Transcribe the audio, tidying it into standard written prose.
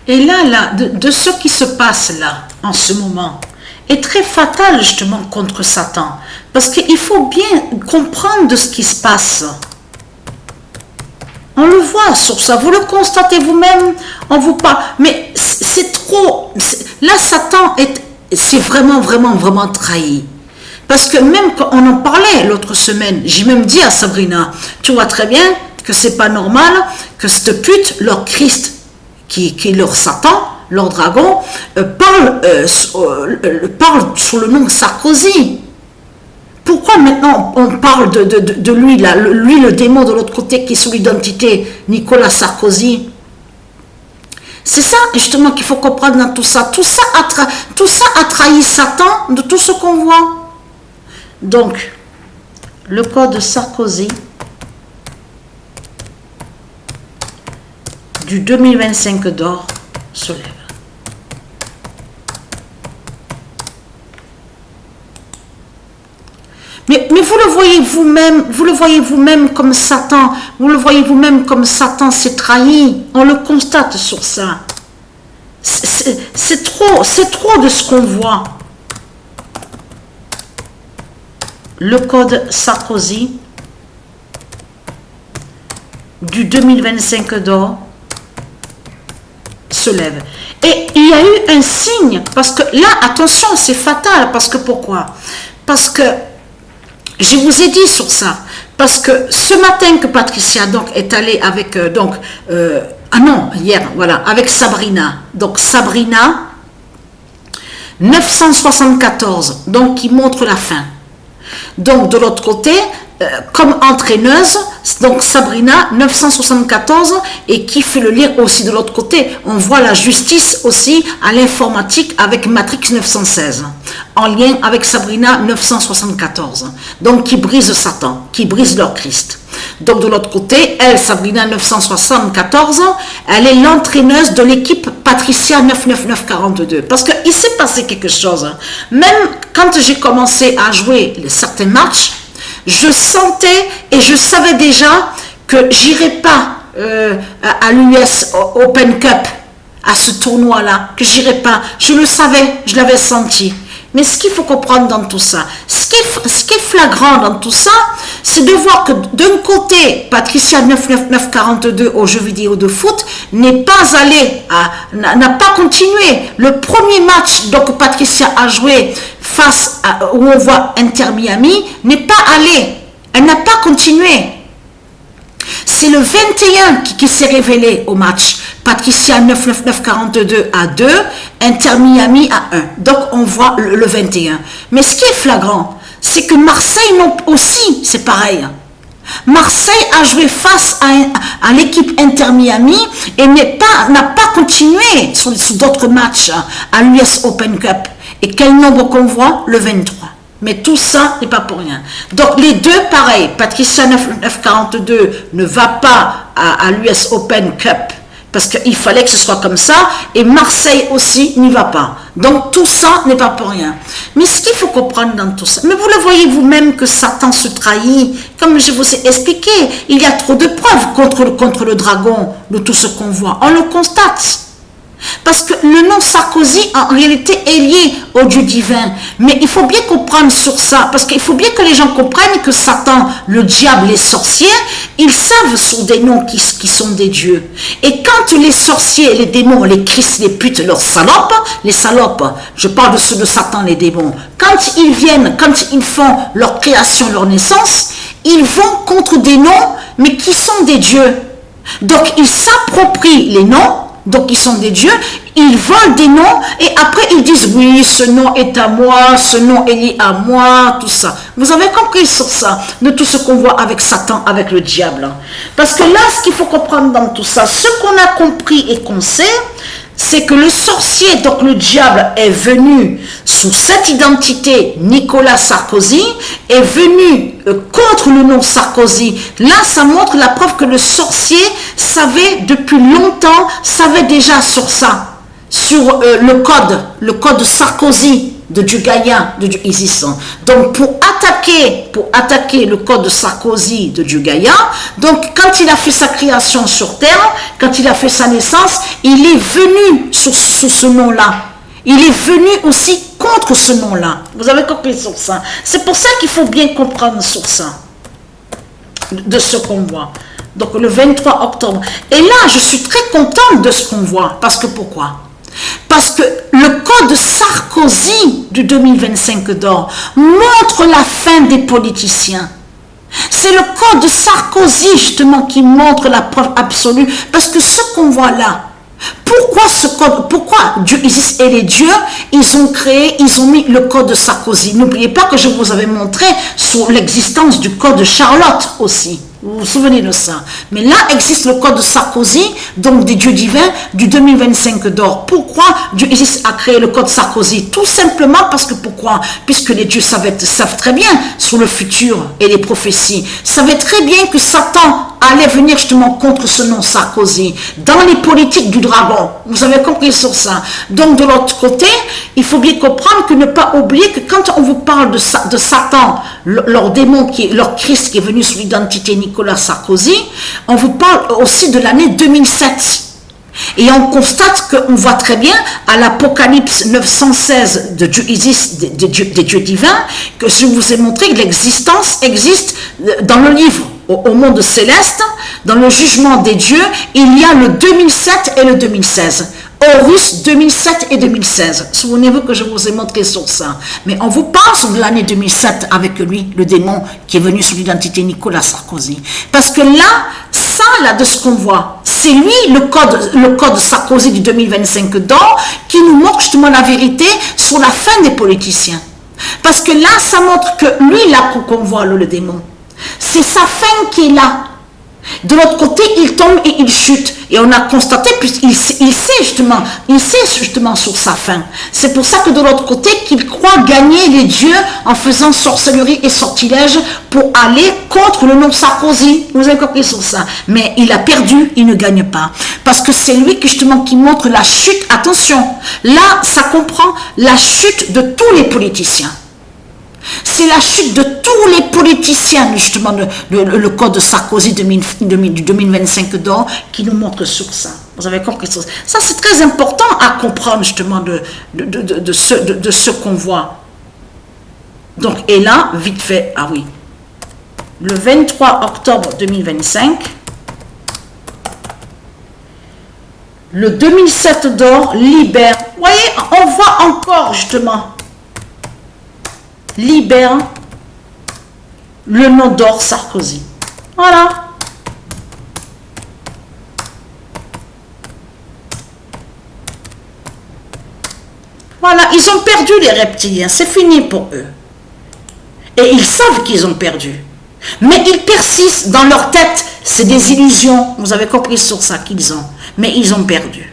Et là, de ce qui se passe là, en ce moment, est très fatal justement contre Satan. Parce qu'il faut bien comprendre de ce qui se passe. On le voit sur ça, vous le constatez vous-même, on vous parle. Mais c'est trop. Là, Satan c'est vraiment, vraiment, vraiment trahi. Parce que même quand on en parlait l'autre semaine, j'ai même dit à Sabrina, tu vois très bien que c'est pas normal que cette pute, leur Christ, qui est leur Satan, leur dragon, parle sous le nom de Sarkozy. Pourquoi maintenant on parle de lui, là, lui le démon de l'autre côté qui est sous l'identité Nicolas Sarkozy? C'est ça justement qu'il faut comprendre dans tout ça. Tout ça a trahi Satan de tout ce qu'on voit. Donc, le code Sarkozy du 2025 d'or se lève. Mais vous le voyez vous-même comme Satan, vous le voyez vous-même comme Satan s'est trahi, on le constate sur ça. C'est trop de ce qu'on voit. Le code Sarkozy du 2025 d'or se lève. Et il y a eu un signe, parce que là, attention, c'est fatal, parce que pourquoi? Parce que je vous ai dit sur ça, parce que ce matin que Patricia donc est allée avec hier, voilà, avec Sabrina. Donc Sabrina 974, donc qui montre la fin. Donc de l'autre côté, comme entraîneuse, donc Sabrina 974, et qui fait le lien aussi de l'autre côté. On voit la justice aussi à l'informatique avec Matrix 916, en lien avec Sabrina 974, donc qui brise Satan, qui brise leur Christ. Donc de l'autre côté, elle, Sabrina 974, elle est l'entraîneuse de l'équipe Patricia 99942. Parce qu'il s'est passé quelque chose. Même quand j'ai commencé à jouer certains matchs, je sentais et je savais déjà que j'irais pas à l'US Open Cup, à ce tournoi-là, que j'irais pas. Je le savais, je l'avais senti. Mais ce qu'il faut comprendre dans tout ça, ce qui est flagrant dans tout ça, c'est de voir que d'un côté, Patricia 99942 aux jeux vidéo de foot n'est n'a pas continué. Le premier match donc Patricia a joué où on voit Inter Miami n'est pas allé. Elle n'a pas continué. C'est le 21 qui s'est révélé au match. Patricia 99942 à 2, Inter Miami à 1. Donc on voit le 21. Mais ce qui est flagrant, c'est que Marseille aussi, c'est pareil. Marseille a joué face à l'équipe Inter Miami et n'a pas continué sur d'autres matchs à l'US Open Cup. Et quel nombre qu'on voit? Le 23. Mais tout ça n'est pas pour rien. Donc les deux, pareil, Patricia 942 ne va pas à l'US Open Cup parce qu'il fallait que ce soit comme ça, et Marseille aussi n'y va pas. Donc tout ça n'est pas pour rien. Mais ce qu'il faut comprendre dans tout ça, mais vous le voyez vous-même que Satan se trahit, comme je vous ai expliqué, il y a trop de preuves contre le dragon de tout ce qu'on voit. On le constate. Parce que le nom Sarkozy, en réalité, est lié au Dieu divin. Mais il faut bien comprendre sur ça, parce qu'il faut bien que les gens comprennent que Satan, le diable, les sorciers, ils savent sur des noms qui sont des dieux. Et quand les sorciers, les démons, les Christ, les putes, leurs salopes, les salopes, je parle de ceux de Satan, les démons, quand ils viennent, quand ils font leur création, leur naissance, ils vont contre des noms, mais qui sont des dieux. Donc, ils s'approprient les noms. Donc ils sont des dieux, ils volent des noms et après ils disent oui, ce nom est à moi, ce nom est lié à moi, tout ça. Vous avez compris sur ça, de tout ce qu'on voit avec Satan, avec le diable. Parce que là, ce qu'il faut comprendre dans tout ça, ce qu'on a compris et qu'on sait, c'est que le sorcier, donc le diable, est venu sous cette identité, Nicolas Sarkozy, est venu contre le nom Sarkozy. Là, ça montre la preuve que le sorcier savait depuis longtemps, savait déjà sur ça, sur le code Sarkozy. de Dieu Gaïa, de Dieu Isis. Donc pour attaquer le code de Sarkozy de Dieu Gaïa, donc quand il a fait sa création sur terre, quand il a fait sa naissance, il est venu sous ce nom-là. Il est venu aussi contre ce nom-là. Vous avez compris sur ça. C'est pour ça qu'il faut bien comprendre sur ça, de ce qu'on voit. Donc le 23 octobre. Et là, je suis très contente de ce qu'on voit. Parce que pourquoi? Parce que le code Sarkozy du 2025 d'or montre la fin des politiciens. C'est le code de Sarkozy justement qui montre la preuve absolue. Parce que ce qu'on voit là, pourquoi Dieu Isis et les dieux, ils ont mis le code de Sarkozy. N'oubliez pas que je vous avais montré sur l'existence du code de Charlotte aussi. Vous vous souvenez de ça? Mais là existe le code de Sarkozy, donc des dieux divins du 2025 d'or. Pourquoi Dieu Isis a créé le code Sarkozy? Tout simplement parce que pourquoi? Puisque les dieux savent très bien sur le futur et les prophéties. Savaient très bien que Satan allait venir justement contre ce nom Sarkozy dans les politiques du dragon. Vous avez compris sur ça. Donc de l'autre côté, il faut bien comprendre que ne pas oublier que quand on vous parle de Satan, leur démon, leur Christ qui est venu sous l'identité Nicolas Sarkozy, on vous parle aussi de l'année 2007. Et on constate qu'on voit très bien à l'Apocalypse 916 de Dieu Isis, des dieux divins, que je vous ai montré que l'existence existe dans le livre, au monde céleste, dans le jugement des dieux, il y a le 2007 et le 2016. Horus 2007 et 2016. Souvenez-vous que je vous ai montré sur ça. Mais on vous parle de l'année 2007 avec lui, le démon qui est venu sous l'identité Nicolas Sarkozy. Parce que là, ça, là, de ce qu'on voit, c'est lui, le code Sarkozy du 2025 d'or, qui nous montre justement la vérité sur la fin des politiciens. Parce que là, ça montre que lui, là, qu'on voit, le démon, c'est sa fin qui est là. De l'autre côté, il tombe et il chute. Et on a constaté, puisqu'il sait justement sur sa fin. C'est pour ça que de l'autre côté, qu'il croit gagner les dieux en faisant sorcellerie et sortilège pour aller contre le nom de Sarkozy. Vous avez compris sur ça. Mais il a perdu, il ne gagne pas. Parce que c'est lui qui montre la chute. Attention, là, ça comprend la chute de tous les politiciens. C'est la chute de tous les politiciens, justement, le code de Sarkozy du 2025 d'or qui nous montre sur ça. Vous avez compris ça? Ça, c'est très important à comprendre, justement, de ce qu'on voit. Donc, et là, vite fait, ah oui, le 23 octobre 2025, le 2007 d'or libère. Vous voyez, on voit encore, justement, libère le nom d'or Sarkozy. Voilà. Voilà, ils ont perdu les reptiliens. C'est fini pour eux. Et ils savent qu'ils ont perdu. Mais ils persistent dans leur tête. C'est des illusions. Vous avez compris sur ça qu'ils ont. Mais ils ont perdu.